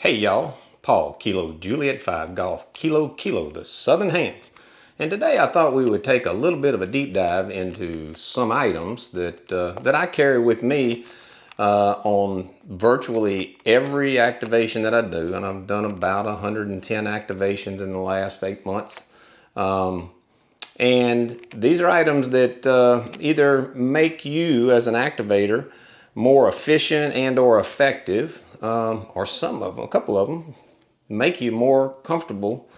Hey y'all, Paul, Kilo Juliet 5 Golf, Kilo Kilo, the Southern Ham. And today I thought we would take a little bit of a deep dive into some items that I carry with me on virtually every activation that I do. And I've done about 110 activations in the last 8 months. And these are items that either make you as an activator more efficient and or effective, or some of them, a couple of them, make you more comfortable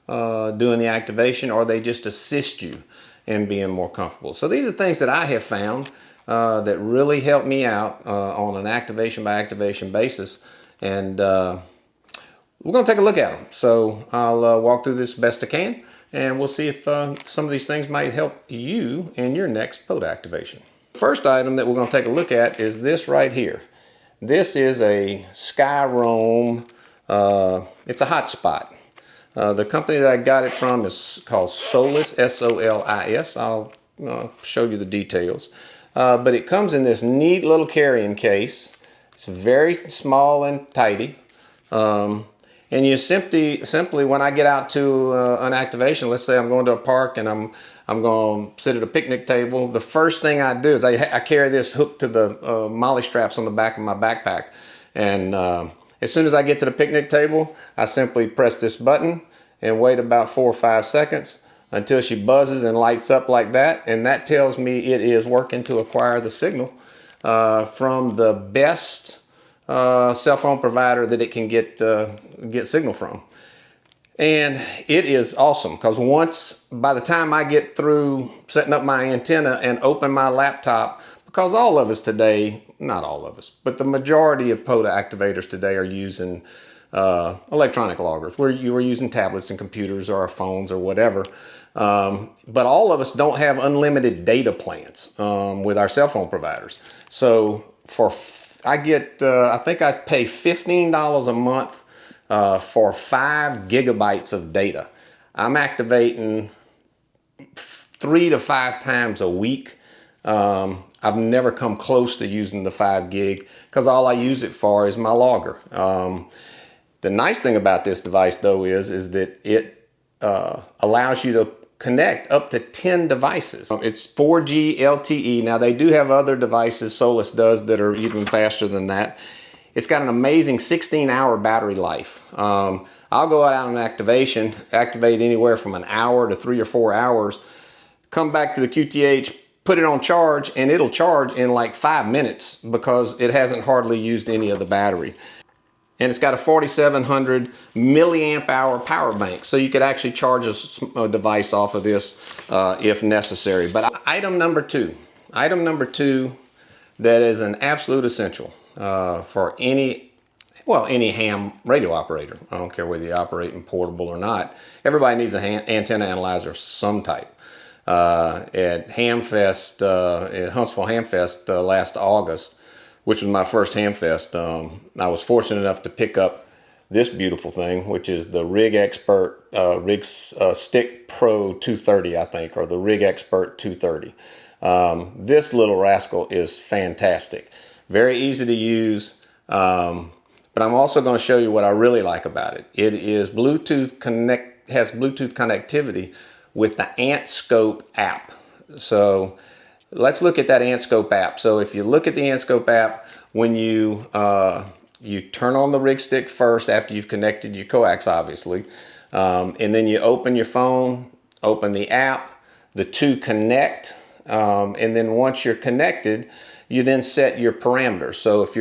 doing the activation, or they just assist you in being more comfortable. So these are things that I have found that really help me out on an activation by activation basis. And we're going to take a look at them. So I'll walk through this best I can, and we'll see if some of these things might help you in your next POTA activation. First item that we're going to take a look at is this right here. This is a Skyroam, it's a hotspot. The company that I got it from is called Solis, S-O-L-I-S. I'll show you the details. But it comes in this neat little carrying case. It's very small and tidy. And you simply, when I get out to an activation, let's say I'm going to a park and I'm going to sit at a picnic table, the first thing I do is I carry this hooked to the molly straps on the back of my backpack. And as soon as I get to the picnic table, I simply press this button and wait about 4 or 5 seconds until she buzzes and lights up like that. And that tells me it is working to acquire the signal from the best cell phone provider that it can get signal from. And it is awesome because by the time I get through setting up my antenna and open my laptop, because all of us today, not all of us, but the majority of POTA activators today are using electronic loggers. We're using tablets and computers or our phones or whatever. But all of us don't have unlimited data plans with our cell phone providers. So I think I pay $15 a month for 5 gigabytes of data. I'm activating 3 to 5 times a week. I've never come close to using the 5 gig because all I use it for is my logger. The nice thing about this device though is that it allows you to connect up to 10 devices. It's 4G LTE. Now they do have other devices, Solis does, that are even faster than that. It's got an amazing 16-hour battery life. I'll go out on an activation, activate anywhere from an hour to 3 or 4 hours, come back to the QTH, put it on charge, and it'll charge in like 5 minutes because it hasn't hardly used any of the battery. And it's got a 4,700 milliamp hour power bank, so you could actually charge a device off of this if necessary. But item number two that is an absolute essential for any ham radio operator. I don't care whether you operate in portable or not. Everybody needs an antenna analyzer of some type. At Hamfest, at Huntsville Hamfest last August, which was my first Hamfest, I was fortunate enough to pick up this beautiful thing, which is the RigExpert Stick Pro 230, I think, or the RigExpert 230. This little rascal is fantastic. Very easy to use, but I'm also going to show you what I really like about it. It is has Bluetooth connectivity with the AntScope app. So let's look at that AntScope app. So if you look at the AntScope app, when you turn on the rig stick first after you've connected your coax, obviously, and then you open your phone, open the app, the two connect, and then once you're connected, you then set your parameters. So if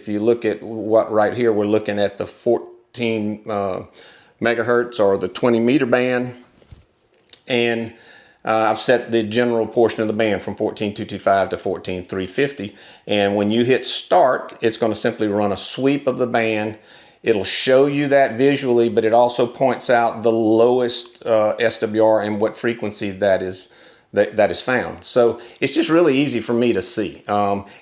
you look at what right here, we're looking at the 14 megahertz or the 20 meter band, and I've set the general portion of the band from 14.225 to 14.350. And when you hit start, it's going to simply run a sweep of the band. It'll show you that visually, but it also points out the lowest SWR and what frequency that is found. So it's just really easy for me to see.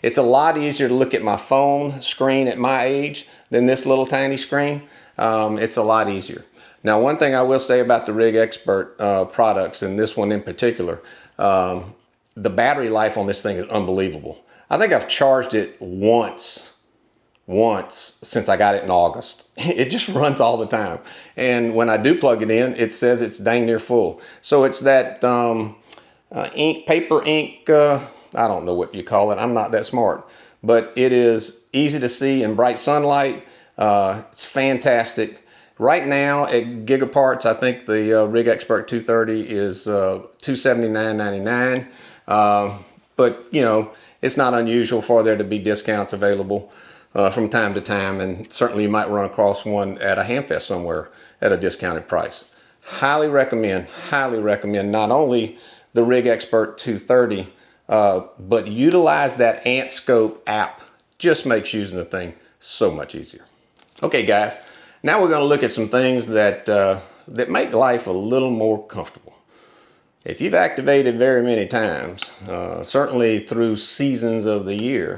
It's a lot easier to look at my phone screen at my age than this little tiny screen. It's a lot easier. Now, one thing I will say about the RigExpert products, and this one in particular, the battery life on this thing is unbelievable. I think I've charged it once once since I got it in August. It just runs all the time. And when I do plug it in, it says it's dang near full. So it's that paper ink, I don't know what you call it. I'm not that smart. But it is easy to see in bright sunlight. It's fantastic. Right now at Gigaparts, I think the RigExpert 230 is $279.99. But you know, it's not unusual for there to be discounts available from time to time, and certainly you might run across one at a Hamfest somewhere at a discounted price. Highly recommend not only the RigExpert 230, but utilize that Ant Scope app. Just makes using the thing so much easier. Okay guys, now we're going to look at some things that, that make life a little more comfortable. If you've activated very many times, certainly through seasons of the year,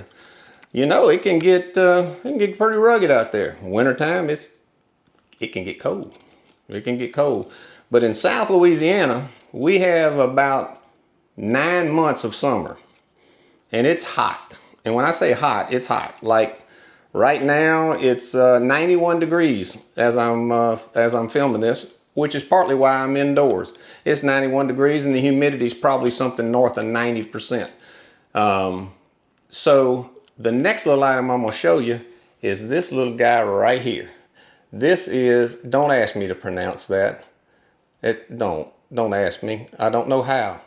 you know it can get pretty rugged out there. Wintertime, it can get cold. It can get cold. But in South Louisiana, we have about 9 months of summer, and it's hot. And when I say hot, it's hot. Like right now, it's 91 degrees as I'm filming this, which is partly why I'm indoors. It's 91 degrees and the humidity is probably something north of 90%. So the next little item I'm gonna show you is this little guy right here. This is, don't ask me to pronounce that. Don't ask me, I don't know how.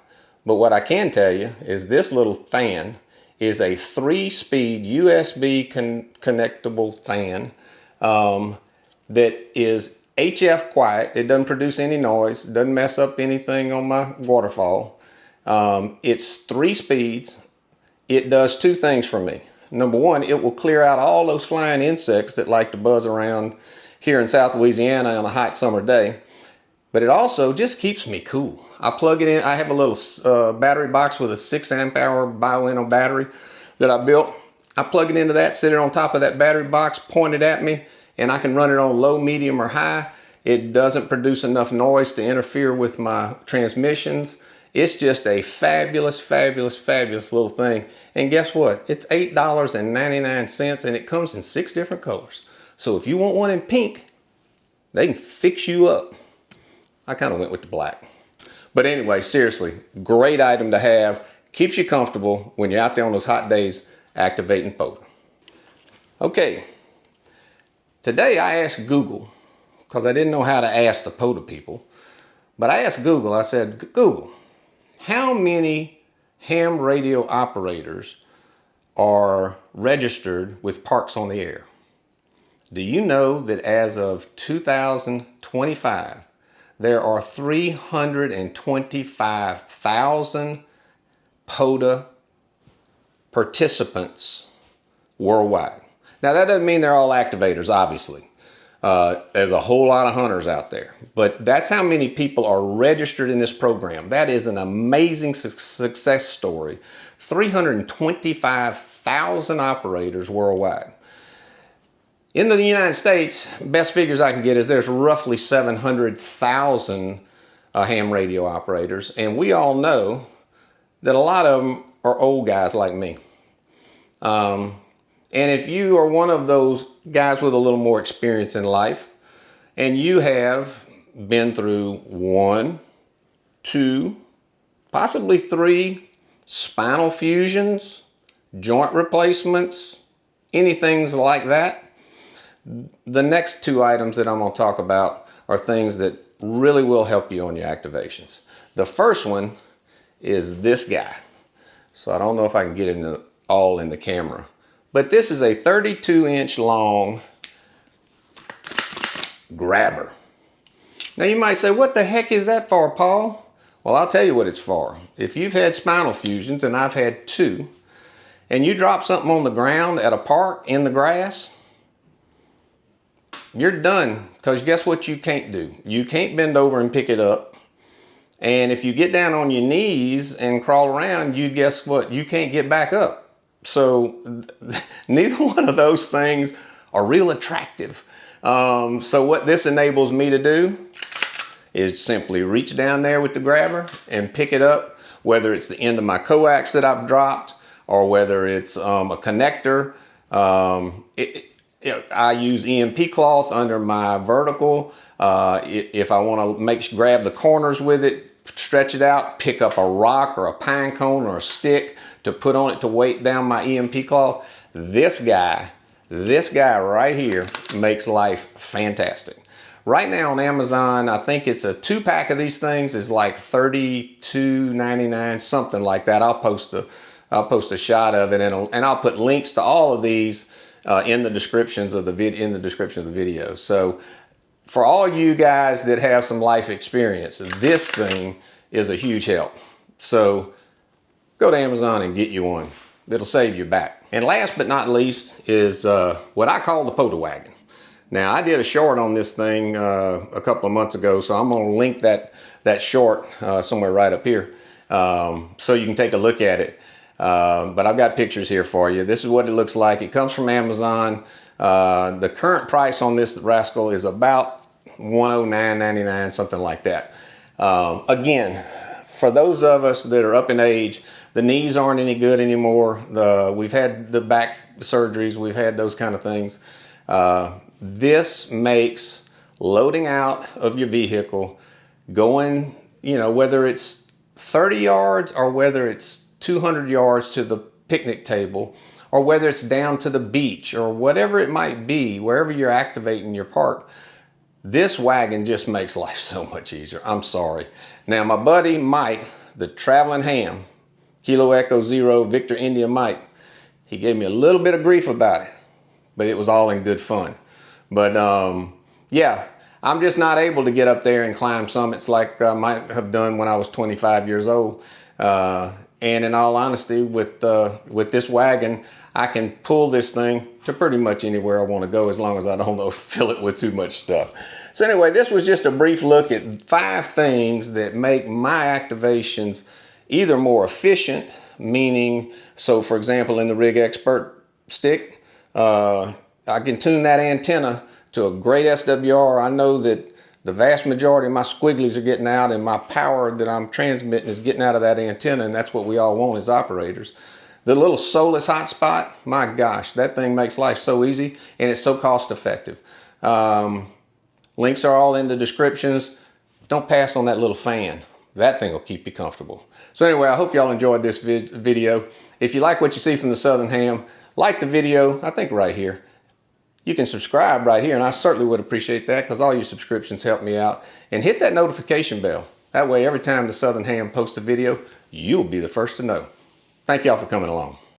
But what I can tell you is this little fan is a 3-speed USB connectable fan that is HF quiet. It doesn't produce any noise, doesn't mess up anything on my waterfall. It's 3 speeds. It does 2 things for me. Number one, it will clear out all those flying insects that like to buzz around here in South Louisiana on a hot summer day. But it also just keeps me cool. I plug it in. I have a little battery box with a 6 amp hour Bioenno battery that I built. I plug it into that, sit it on top of that battery box, point it at me, and I can run it on low, medium, or high. It doesn't produce enough noise to interfere with my transmissions. It's just a fabulous, fabulous, fabulous little thing. And guess what? It's $8.99 and it comes in 6 different colors. So if you want one in pink, they can fix you up. I kind of went with the black. But anyway, seriously, great item to have. Keeps you comfortable when you're out there on those hot days activating POTA. Okay, today I asked Google, because I didn't know how to ask the POTA people, but I asked Google, I said, Google, how many ham radio operators are registered with Parks on the Air? Do you know that as of 2025, there are 325,000 POTA participants worldwide? Now that doesn't mean they're all activators, obviously. There's a whole lot of hunters out there, but that's how many people are registered in this program. That is an amazing success story. 325,000 operators worldwide. In the United States, best figures I can get is there's roughly 700,000 ham radio operators, and we all know that a lot of them are old guys like me. And if you are one of those guys with a little more experience in life, and you have been through 1, 2, possibly 3 spinal fusions, joint replacements, anything like that, the next 2 items that I'm going to talk about are things that really will help you on your activations. The first one is this guy. So I don't know if I can get it all in the camera, but this is a 32-inch long grabber. Now you might say, what the heck is that for, Paul? Well, I'll tell you what it's for. If you've had spinal fusions, and I've had 2, and you drop something on the ground at a park in the grass, you're done, because guess what you can't do? You can't bend over and pick it up. And if you get down on your knees and crawl around, you guess what? You can't get back up. So neither one of those things are real attractive. So what this enables me to do is simply reach down there with the grabber and pick it up, whether it's the end of my coax that I've dropped or whether it's a connector. I use EMP cloth under my vertical. If I want to grab the corners with it, stretch it out, pick up a rock or a pine cone or a stick to put on it to weight down my EMP cloth. This guy right here makes life fantastic. Right now on Amazon, I think it's a 2-pack of these things is like $32.99, something like that. I'll post a shot of it, and I'll put links to all of these in the descriptions of the video. So for all you guys that have some life experience, this thing is a huge help. So go to Amazon and get you one. It'll save you back. And last but not least is what I call the POTA Wagon. Now, I did a short on this thing a couple of months ago, so I'm going to link that short somewhere right up here so you can take a look at it. But I've got pictures here for you. This is what it looks like. It comes from Amazon. The current price on this rascal is about $109.99, something like that. Again, for those of us that are up in age, the knees aren't any good anymore. We've had the back surgeries, we've had those kind of things. This makes loading out of your vehicle, going, whether it's 30 yards or whether it's 200 yards to the picnic table, or whether it's down to the beach or whatever it might be, wherever you're activating your park, this wagon just makes life so much easier. I'm sorry. Now, my buddy Mike, the traveling ham, Kilo Echo Zero Victor India Mike, he gave me a little bit of grief about it, but it was all in good fun. But yeah, I'm just not able to get up there and climb summits like I might have done when I was 25 years old. And in all honesty, with this wagon, I can pull this thing to pretty much anywhere I want to go, as long as I don't fill it with too much stuff. So anyway, this was just a brief look at 5 things that make my activations either more efficient, meaning, so for example, in the RigExpert Stick, I can tune that antenna to a great SWR. I know that the vast majority of my squigglies are getting out, and my power that I'm transmitting is getting out of that antenna, and that's what we all want as operators. The little Solis Hotspot, my gosh, that thing makes life so easy, and it's so cost effective. Links are all in the descriptions. Don't pass on that little fan. That thing will keep you comfortable. So anyway, I hope y'all enjoyed this video. If you like what you see from the Southern Ham, like the video, I think right here. You can subscribe right here, and I certainly would appreciate that, because all your subscriptions help me out. And hit that notification bell. That way, every time the Southern Ham posts a video, you'll be the first to know. Thank y'all for coming along.